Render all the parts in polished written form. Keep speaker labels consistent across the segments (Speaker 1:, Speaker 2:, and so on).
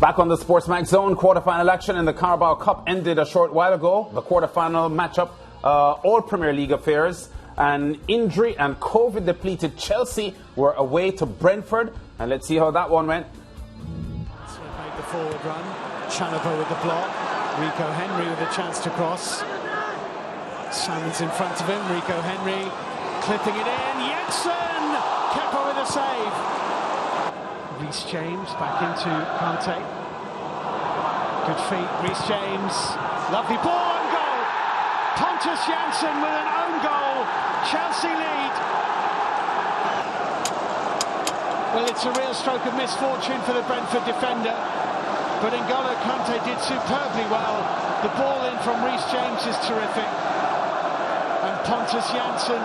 Speaker 1: Back on the Sportsmax Zone, quarterfinal action in the Carabao Cup ended a short while ago. The quarterfinal matchup, all Premier League affairs, and injury and COVID-depleted Chelsea were away to Brentford. And let's see how that one went.
Speaker 2: So made the forward run. Chalobah with the block. Rico Henry with a chance to cross. Salmon's in front of him. Rico Henry clipping it in. Jensen! Kepa with a save. Reece James back into Kante. Good feet, Reece James. Lovely ball and goal. Pontus Jansson with an own goal. Chelsea lead. Well, it's a real stroke of misfortune for the Brentford defender. But N'Golo Kante did superbly well. The ball in from Reece James is terrific. And Pontus Jansson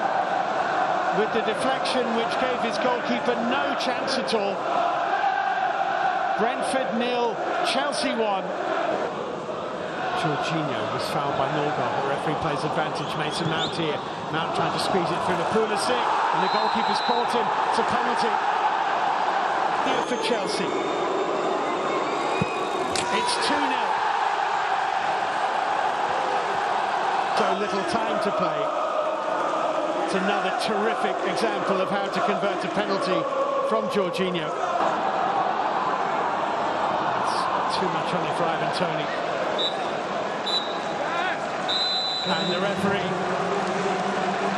Speaker 2: with the deflection which gave his goalkeeper no chance at all. Brentford 0, Chelsea 1. Jorginho was fouled by Norgard. The referee plays advantage. Mason Mount here. Mount trying to squeeze it through the Pulisic, and the goalkeeper's caught him. It's a penalty. Here for Chelsea. It's 2-0. So little time to play. It's another terrific example of how to convert a penalty from Jorginho. Too much on it for Ivan Toney. And the referee,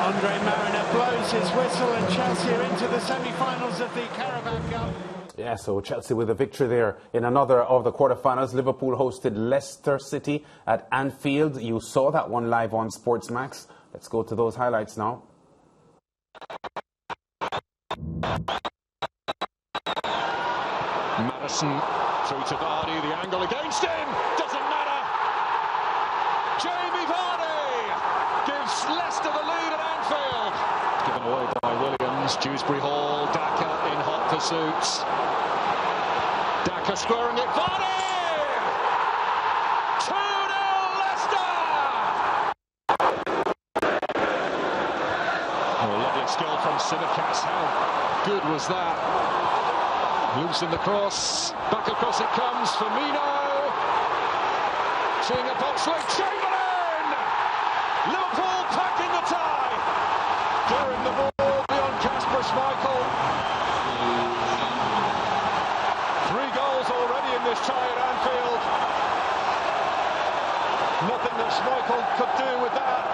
Speaker 2: Andre Mariner, blows his whistle, and Chelsea are into the semi-finals of the Carabao Cup.
Speaker 1: Yeah, so Chelsea with a victory there in another of the quarterfinals. Liverpool hosted Leicester City at Anfield. You saw that one live on Sportsmax. Let's go to those highlights now.
Speaker 3: Madison through to Vardy, the angle against him, doesn't matter. Jamie Vardy gives Leicester the lead at Anfield. Given away by Williams, Dewsbury Hall, Daka in hot pursuit. Daka squaring it, Vardy! 2-0 Leicester! Oh, a lovely skill from Tsimikas, how good was that? Loosen the cross, back across it comes, Firmino, seeing a box-leg, Chamberlain! Liverpool packing the tie, clearing the ball beyond Kasper Schmeichel. 3 goals already in this tie at Anfield. Nothing that Schmeichel could do with that.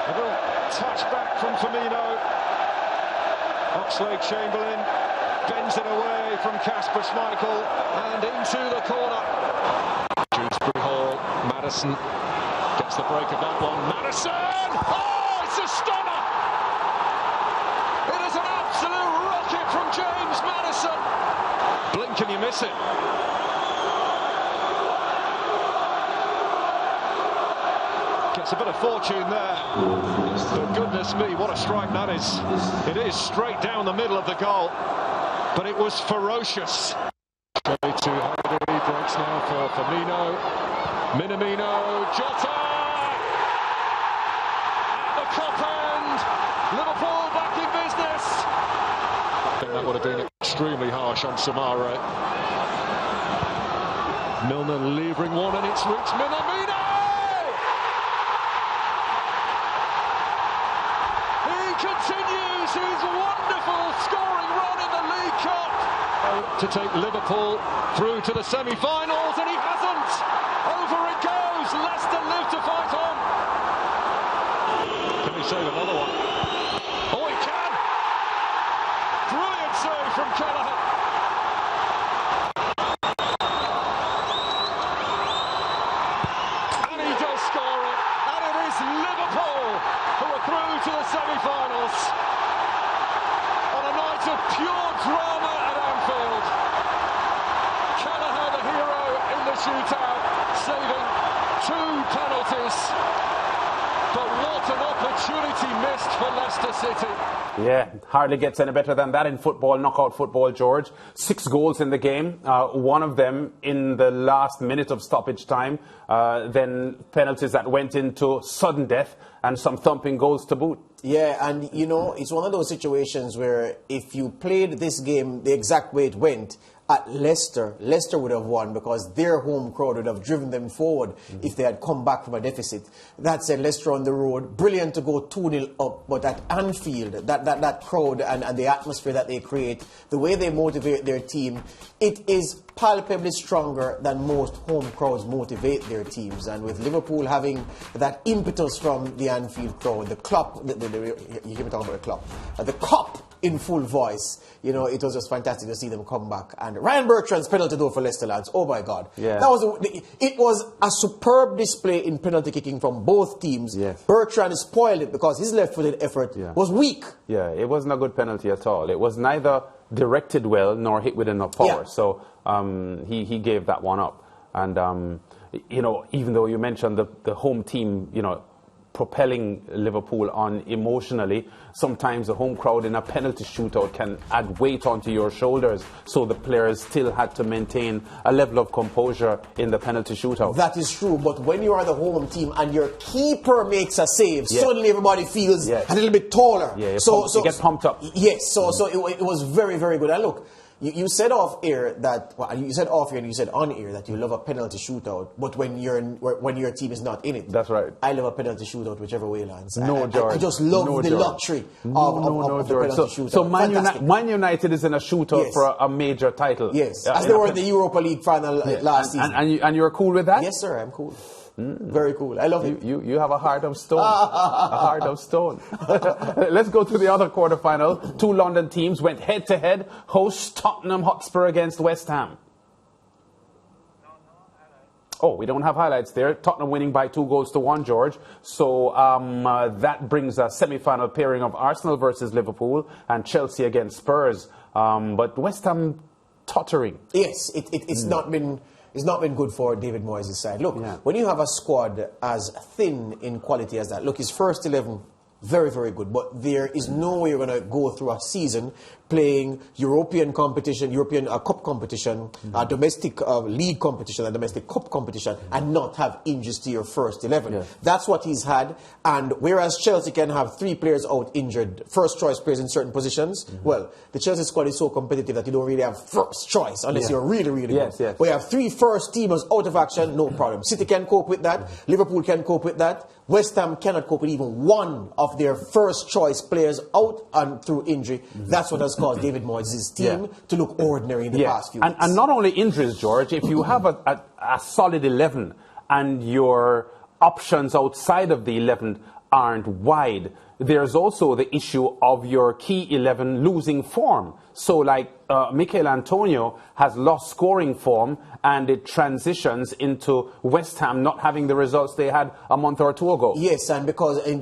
Speaker 3: A little touch back from Firmino. Oxlade-Chamberlain bends it away from Kasper Schmeichel and into the corner. Dewsbury Hall, Madison gets the break of that one. Madison! Oh, it's a stunner! It is an absolute rocket from James Madison. Blink and you miss it. Gets a bit of fortune there, but goodness me, what a strike that is. It is straight down the middle of the goal, but it was ferocious. Straight to Hardy, breaks now for Firmino, Minamino, Jota! At the cop end, Liverpool back in business! I think that would have been extremely harsh on Samara. Milner levering one and it's reached Minamino! Continues his wonderful scoring run in the League Cup to take Liverpool through to the semi-finals, and he hasn't. Over it goes. Leicester live to fight on. Can he save another one? Oh, he can. Brilliant save from Kelleher. And he does score it, and it is Liverpool who are through to the semi-finals on a night of pure drama at Anfield. Kelleher, the hero in the shootout, saving 2 penalties. But what an opportunity missed for Leicester City.
Speaker 1: Yeah, hardly gets any better than that in football, knockout football, George. 6 goals in the game, one of them in the last minute of stoppage time, then penalties that went into sudden death and some thumping goals to boot.
Speaker 4: Yeah, and you know, it's one of those situations where if you played this game the exact way it went at Leicester, Leicester would have won because their home crowd would have driven them forward if they had come back from a deficit. That said, Leicester on the road, brilliant to go 2-0 up, but at Anfield, that crowd and the atmosphere that they create, the way they motivate their team, it is palpably stronger than most home crowds motivate their teams. And with Liverpool having that impetus from the Anfield crowd, the Klopp, you hear me talking about the Klopp, the Cup in full voice, you know, it was just fantastic to see them come back. And Ryan Bertrand's penalty though for Leicester, lads, oh my God.
Speaker 1: Yeah.
Speaker 4: It was a superb display in penalty kicking from both teams.
Speaker 1: Yes.
Speaker 4: Bertrand spoiled it because his left-footed effort was weak.
Speaker 1: Yeah, it wasn't a good penalty at all. It was neither directed well nor hit with enough power.
Speaker 4: Yeah.
Speaker 1: So he gave that one up. And, you know, even though you mentioned the home team, you know, propelling Liverpool on emotionally, sometimes the home crowd in a penalty shootout can add weight onto your shoulders, so the players still had to maintain a level of composure in the penalty shootout.
Speaker 4: That is true, but when you are the home team and your keeper makes a save, suddenly everybody feels a little bit taller.
Speaker 1: Yeah, you get pumped up.
Speaker 4: Yes, so it was very, very good. And look, you said off air that, well, you said off air and you said on air that you love a penalty shootout, but when your team is not in it,
Speaker 1: that's right.
Speaker 4: I love a penalty shootout whichever way lands.
Speaker 1: George.
Speaker 4: I just love the luxury of the penalty shootout.
Speaker 1: So Man United is in a shootout for a major title.
Speaker 4: Yes, as they were in the Europa League final last season.
Speaker 1: And you're cool with that?
Speaker 4: Yes, sir, I'm cool. Very cool. I love it.
Speaker 1: You have a heart of stone. A heart of stone. Let's go to the other quarterfinal. Two London teams went head-to-head. Host Tottenham Hotspur against West Ham. Oh, we don't have highlights there. Tottenham winning by 2-1, George. So that brings a semi-final pairing of Arsenal versus Liverpool and Chelsea against Spurs. But West Ham tottering.
Speaker 4: Yes, it's not been... It's not been good for David Moyes' side. Look, when you have a squad as thin in quality as that, look, his first 11, very, very good. But there is no way you're going to go through a season playing European competition, European Cup competition, domestic league competition and domestic cup competition and not have injuries to your first 11. Yeah. That's what he's had. And whereas Chelsea can have 3 players out injured, first choice players in certain positions, well, the Chelsea squad is so competitive that you don't really have first choice unless you're really, really good.
Speaker 1: Yes.
Speaker 4: But you have 3 first teamers out of action, no problem. City can cope with that. Liverpool can cope with that. West Ham cannot cope with even one of their first choice players out and through injury. That's what has caused David Moyes' team to look ordinary in the past few weeks.
Speaker 1: And not only injuries, George, if you have a solid 11 and your options outside of the 11 aren't wide, there's also the issue of your key 11 losing form. So like Mikel Antonio has lost scoring form and it transitions into West Ham not having the results they had a month or 2 ago.
Speaker 4: Yes, and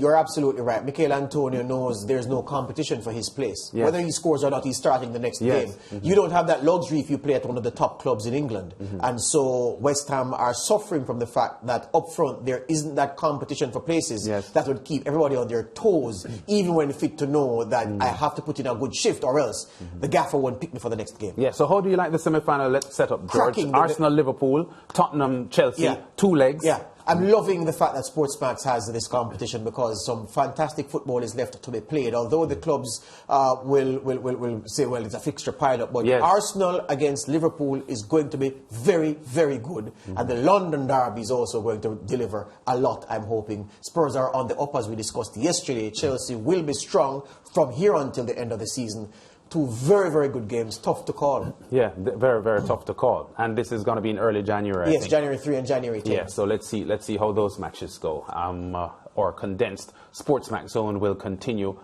Speaker 4: you're absolutely right. Mikel Antonio knows there's no competition for his place. Yes. Whether he scores or not, he's starting the next game. You don't have that luxury if you play at one of the top clubs in England. And so West Ham are suffering from the fact that up front there isn't that competition for places that would keep everybody on their toes, even when fit to know that I have to put in a good shift or else the gaffer won't pick me for the next game.
Speaker 1: Yeah, so how do you like the semi-final set up, George? Arsenal, Liverpool, Tottenham, Chelsea, 2 legs.
Speaker 4: Yeah, I'm loving the fact that Sportsmax has this competition because some fantastic football is left to be played. Although the clubs will say, well, it's a fixture pile-up. But Arsenal against Liverpool is going to be very, very good. And the London derby is also going to deliver a lot, I'm hoping. Spurs are on the up, as we discussed yesterday. Chelsea will be strong from here until the end of the season. 2 very, very good games, tough to call. Yeah,
Speaker 1: very, very tough to call. And this is going to be in early January,
Speaker 4: Yes, January 3 and January 10.
Speaker 1: Yeah, so let's see how those matches go. Or condensed. Sportsmax Zone will continue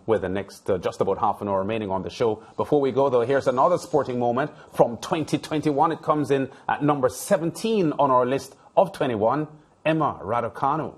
Speaker 1: with the next just about half an hour remaining on the show. Before we go, though, here's another sporting moment from 2021. It comes in at number 17 on our list of 21, Emma Raducanu.